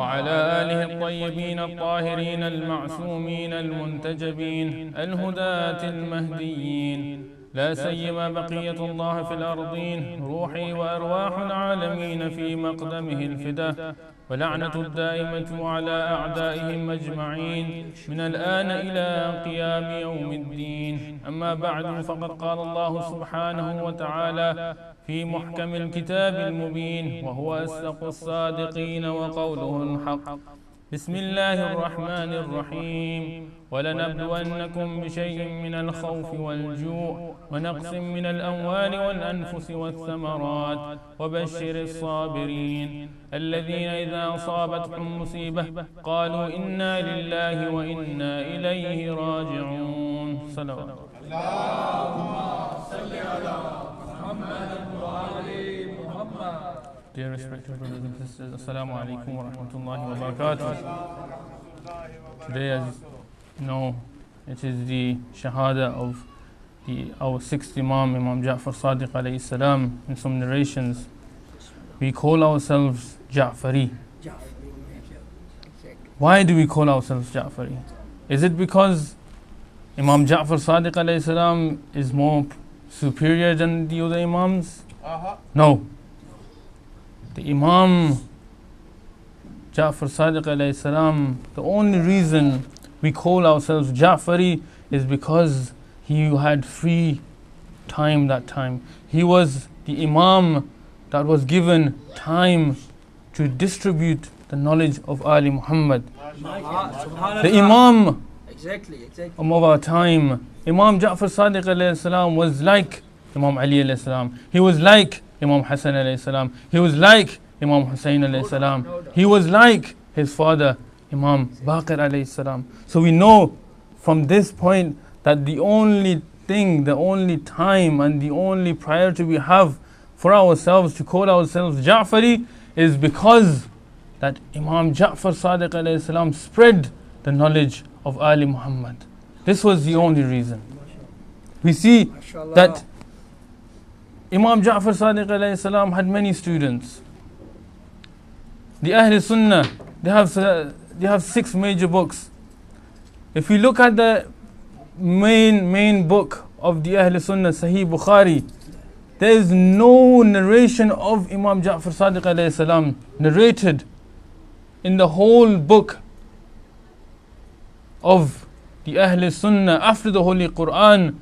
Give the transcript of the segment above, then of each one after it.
وعلى آله الطيبين الطاهرين المعصومين المنتجبين الهداة المهديين، لا سيما بقية الله في الأرضين، روحي وأرواح العالمين في مقدمه الفداء، ولعنة الدائمة على أعدائهم أجمعين من الآن إلى قيام يوم الدين. أما بعد، فقد قال الله سبحانه وتعالى في محكم الكتاب المبين، وهو أصدق الصادقين وقوله الحق: بسم الله الرحمن الرحيم: ولنبلونكم بشيء من الخوف والجوع ونقص من الأموال والأنفس والثمرات وبشر الصابرين الذين إذا أصابتهم مصيبة قالوا إنا لله وإنا إليه راجعون. صلوات اللهم صل على محمد وآل محمد. Dear respected brothers and sisters, Assalamu alaikum wa rahmatullahi wa barakatuh. Today, as you know, it is the Shahada of our sixth Imam, Imam Jafar Sadiq alayhi salam. In some narrations, we call ourselves Jafari. Why do we call ourselves Jafari? Is it because Imam Jafar Sadiq alayhi salam is more superior than the other Imams? No. The Imam Jafar Sadiq alayhi salam, the only reason we call ourselves Jafari is because he had free time that time. He was the Imam that was given time to distribute the knowledge of Ali Muhammad. The Imam of our time, Imam Jafar Sadiq alayhi salam, was like Imam Ali alayhi salam. He was like Imam Hassan alayhi salam. He was like Imam Hussain alayhi salam. He was like his father, Imam Baqir alayhi salam. So we know from this point that the only thing, the only time and the only priority we have for ourselves to call ourselves Ja'fari is because that Imam Ja'far Sadiq alayhi salam spread the knowledge of Ali Muhammad. This was the only reason. We see that Imam Ja'far Sadiq alayhi salam had many students. The Ahl Sunnah, they have 6 major books. If we look at the main book of the Ahl Sunnah, Sahih Bukhari, there is no narration of Imam Ja'far Sadiq alayhi salam narrated in the whole book of the Ahl Sunnah after the Holy Quran.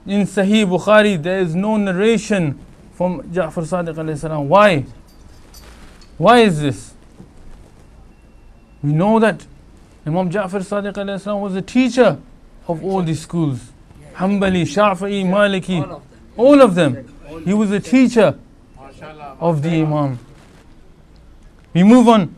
In Sahih Bukhari, there is no narration from Ja'far Sadiq alayhi salam. Why? Why is this? We know that Imam Ja'far Sadiq alayhi salam was a teacher of all these schools. Hanbali, Shafi'i, Maliki, all of them. He was a teacher of the Imam. We move on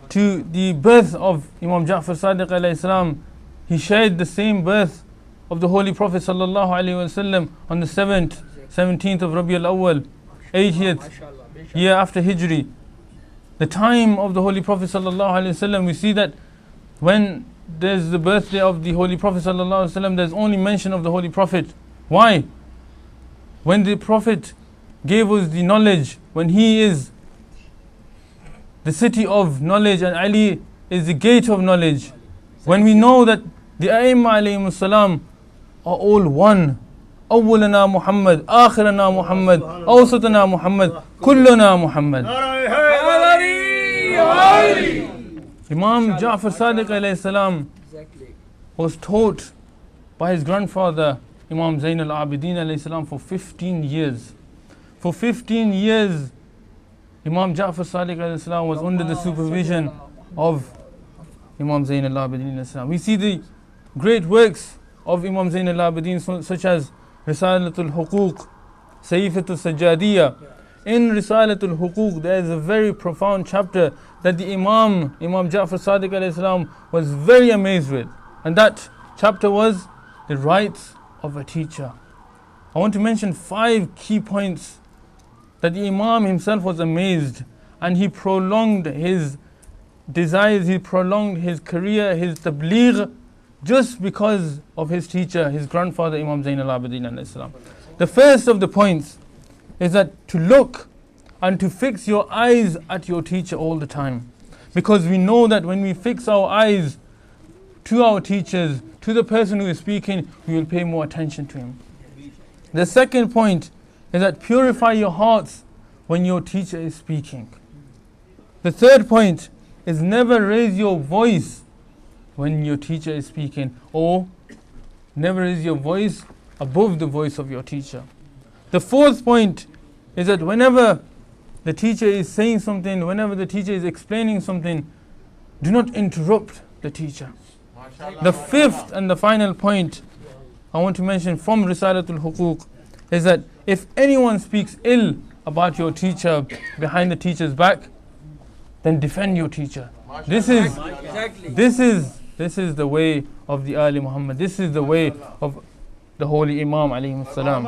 to the birth of Imam Ja'far Sadiq alayhi salam. He shared the same birth of the Holy Prophet sallallahu alaihi wasallam on the 17th of Rabi al-Awwal, 80th year after Hijri. The time of the Holy Prophet sallallahu alaihi wasallam, we see that when there's the birthday of the Holy Prophet sallallahu alaihi wasallam, there's only mention of the Holy Prophet. Why? When the Prophet gave us the knowledge, when he is the city of knowledge and Ali is the gate of knowledge, when we know that the A'immah alayhimus salam are all one. أولنا محمد آخرنا محمد أوسطنا محمد كلنا محمد. Imam Ja'far Sadiq alayhi salam was taught by his grandfather Imam Zain al-Abidin alayhi salam for 15 years. For 15 years Imam Ja'far Sadiq alayhi salam was under the supervision of Imam Zain al-Abidin alayhi salam. We see the great works of Imam Zain al-Abidin such as Risalatul Huquq, Sayfatul Sajjadiyya. In Risalatul Huquq there is a very profound chapter that the Imam Ja'far Sadiq alayhi salam was very amazed with, and that chapter was the rights of a teacher. I want to mention 5 key points that the Imam himself was amazed, and he prolonged his desires, he prolonged his career, his tabligh, just because of his teacher, his grandfather Imam Zain al-Abidin alayhi salam. The first of the points is that to look and to fix your eyes at your teacher all the time. Because we know that when we fix our eyes to our teachers, to the person who is speaking, we will pay more attention to him. The second point is that purify your hearts when your teacher is speaking. The third point is never raise your voice when your teacher is speaking, or never raise your voice above the voice of your teacher. The fourth point is that whenever the teacher is saying something, whenever the teacher is explaining something, do not interrupt the teacher. The fifth and the final point I want to mention from Risalatul Huquq is that if anyone speaks ill about your teacher behind the teacher's back, then defend your teacher. This is the way of the Ali Muhammad. This is the way of the holy Imam alayhi salam.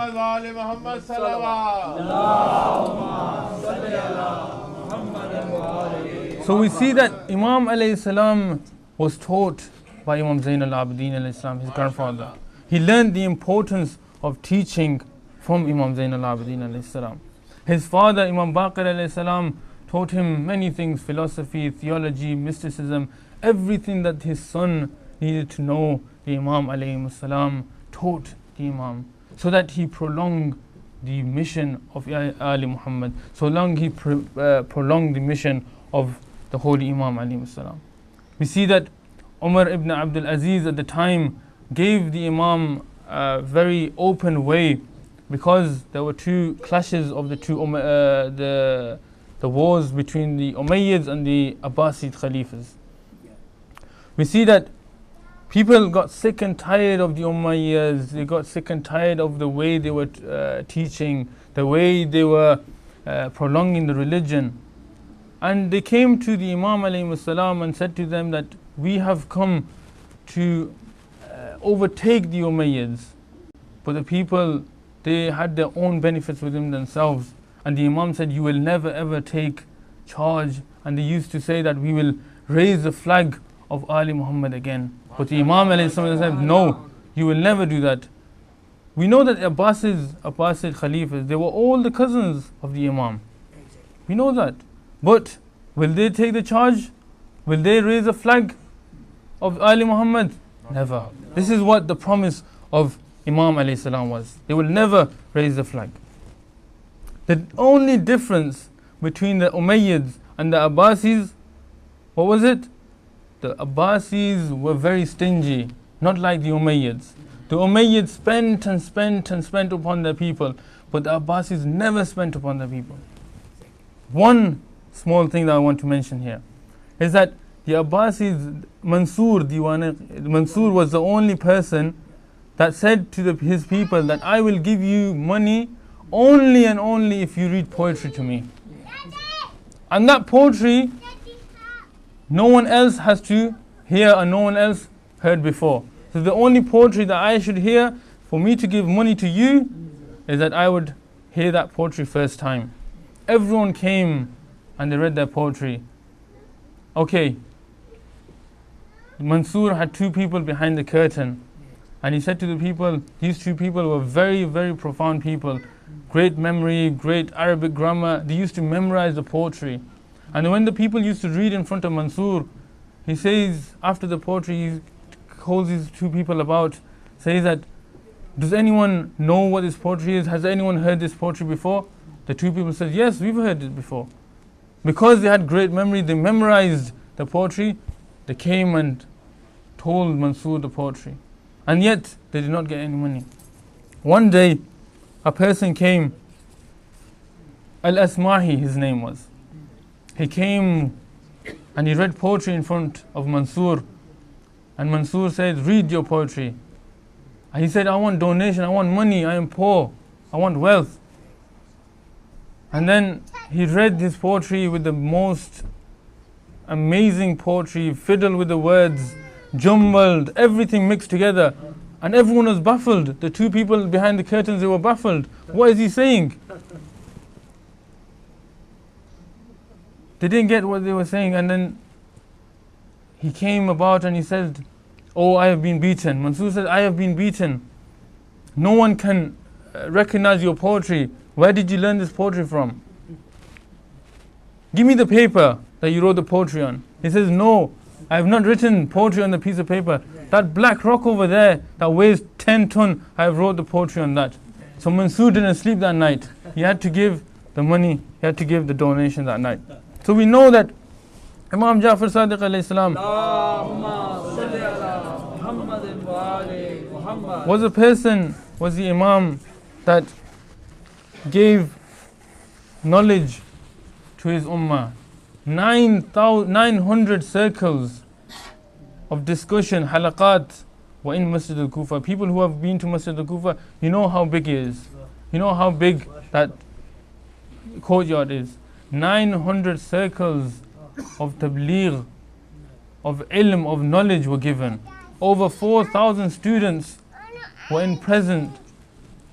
So we see that Imam alayhi salam was taught by Imam Zain al-Abidin alayhi salam, his grandfather. He learned the importance of teaching from Imam Zain al-Abidin alayhi salam. His father Imam Baqir alayhi salam taught him many things: philosophy, theology, mysticism, everything that his son needed to know. The Imam alayhi salam taught the Imam, so that he prolonged the mission of Ali Muhammad, so long he prolonged the mission of the holy Imam alayhi salam. We see that Umar ibn Abdul Aziz at the time gave the Imam a very open way, because there were two clashes of the wars between the Umayyads and the Abbasid Khalifas. We see that people got sick and tired of the Umayyads. They got sick and tired of the way they were teaching, the way they were prolonging the religion. And they came to the Imam alayhi salam and said to them that we have come to overtake the Umayyads. But the people, they had their own benefits within themselves. And the Imam said, you will never ever take charge. And they used to say that we will raise the flag of Ali Muhammad again. But the Imam alayhi said, no, you will never do that. We know that Abbasid Khalifas, they were all the cousins of the Imam. We know that. But will they take the charge? Will they raise a flag of Ali Muhammad? Never. This is what the promise of Imam alayhi salam was. They will never raise the flag. The only difference between the Umayyads and the Abbasids, what was it? The Abbasids were very stingy, not like the Umayyads. The Umayyads spent and spent and spent upon their people, but the Abbasids never spent upon their people. One small thing that I want to mention here is that the Abbasids, Mansur was the only person that said to his people that I will give you money only and only if you read poetry to me. And that poetry, no one else has to hear and no one else heard before. So the only poetry that I should hear for me to give money to you is that I would hear that poetry first time. Everyone came and they read their poetry. Okay, Mansur had two people behind the curtain, and he said to the people, these two people were very, very profound people. Great memory, great Arabic grammar. They used to memorize the poetry. And when the people used to read in front of Mansur, he says, after the poetry, he calls these two people about, says that, does anyone know what this poetry is? Has anyone heard this poetry before? The two people said, yes, we've heard it before. Because they had great memory, they memorized the poetry, they came and told Mansur the poetry. And yet, they did not get any money. One day, a person came, Al-Asmahi his name was. He came and he read poetry in front of Mansur. And Mansur said, read your poetry. And he said, I want donation, I want money, I am poor, I want wealth. And then he read his poetry with the most amazing poetry, fiddled with the words, jumbled, everything mixed together. And everyone was baffled. The two people behind the curtains, they were baffled. What is he saying? They didn't get what they were saying. And then he came about and he said, oh, I have been beaten. Mansur said, I have been beaten. No one can recognize your poetry. Where did you learn this poetry from? Give me the paper that you wrote the poetry on. He says, no, I have not written poetry on the piece of paper. That black rock over there that weighs 10 ton, I have wrote the poetry on that. So Mansur didn't sleep that night. He had to give the money, he had to give the donation that night. So we know that Imam Jafar Sadiq alayhi salam was a person, was the Imam that gave knowledge to his ummah. 900 circles of discussion, halaqat, were in Masjid al-Kufa. People who have been to Masjid al-Kufa, you know how big it is. You know how big that courtyard is. 900 circles of tabligh, of ilm, of knowledge were given. Over 4,000 students were in present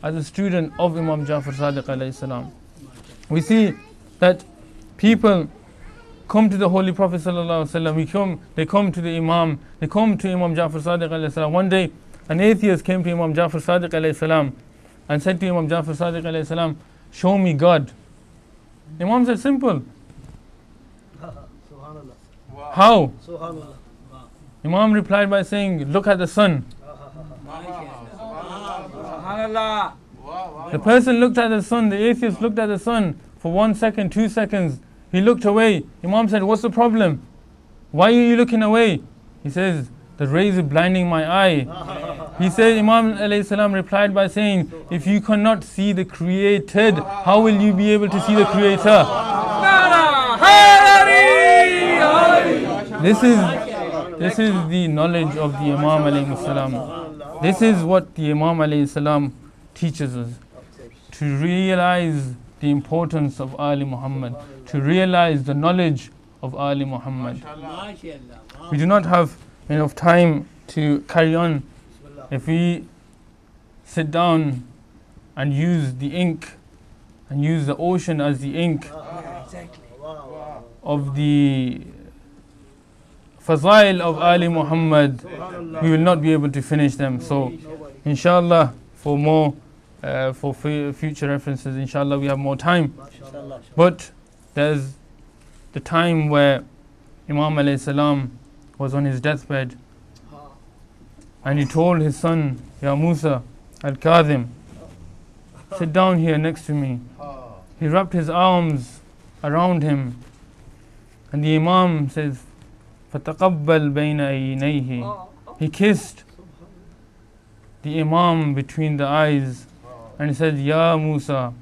as a student of Imam Jafar Sadiq alayhi salam. We see that people come to the Holy Prophet sallallahu alaihi wasallam. They come to the Imam. They come to Imam Jafar Sadiq alayhi salam. One day, an atheist came to Imam Jafar Sadiq alayhi salam and said to Imam Jafar Sadiq alayhi salam, "Show me God." Imam said, "Simple." How? Imam replied by saying, "Look at the sun." The person looked at the sun, the atheist looked at the sun for 1 second, 2 seconds. He looked away. Imam said, "What's the problem? Why are you looking away?" He says, "The rays are blinding my eye." He said, Imam alayhi salam replied by saying, "If you cannot see the created, how will you be able to see the creator?" This is the knowledge of the Imam alayhi salam. This is what the Imam alayhi salam teaches us. To realize the importance of Ali Muhammad, to realize the knowledge of Ali Muhammad. We do not have enough time to carry on. If we sit down and use the ink and use the ocean as the ink of the Fazail of Ali Muhammad, we will not be able to finish them. So inshallah, for more for future references, inshallah we have more time. But there's the time where Imam alayhi salam was on his deathbed and he told his son, "Ya Musa al-Kadhim, sit down here next to me." He wrapped his arms around him and the Imam says, "Fataqabbal bayna aynayhi." He kissed the Imam between the eyes and he said, "Ya Musa,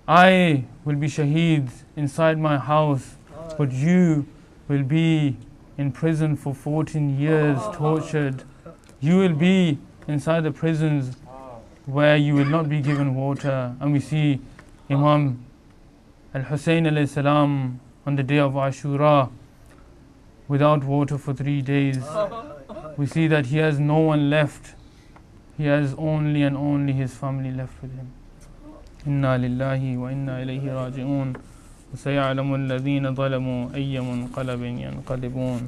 I will be shaheed inside my house, but you will be in prison for 14 years, tortured. You will be inside the prisons where you will not be given water." And we see Imam al-Hussein alayhi salam on the day of Ashura without water for 3 days. We see that he has no one left. He has only and only his family left with him. Inna lillahi wa inna ilayhi raji'un. وسيعلم الذين ظلموا أي منقلب ينقلبون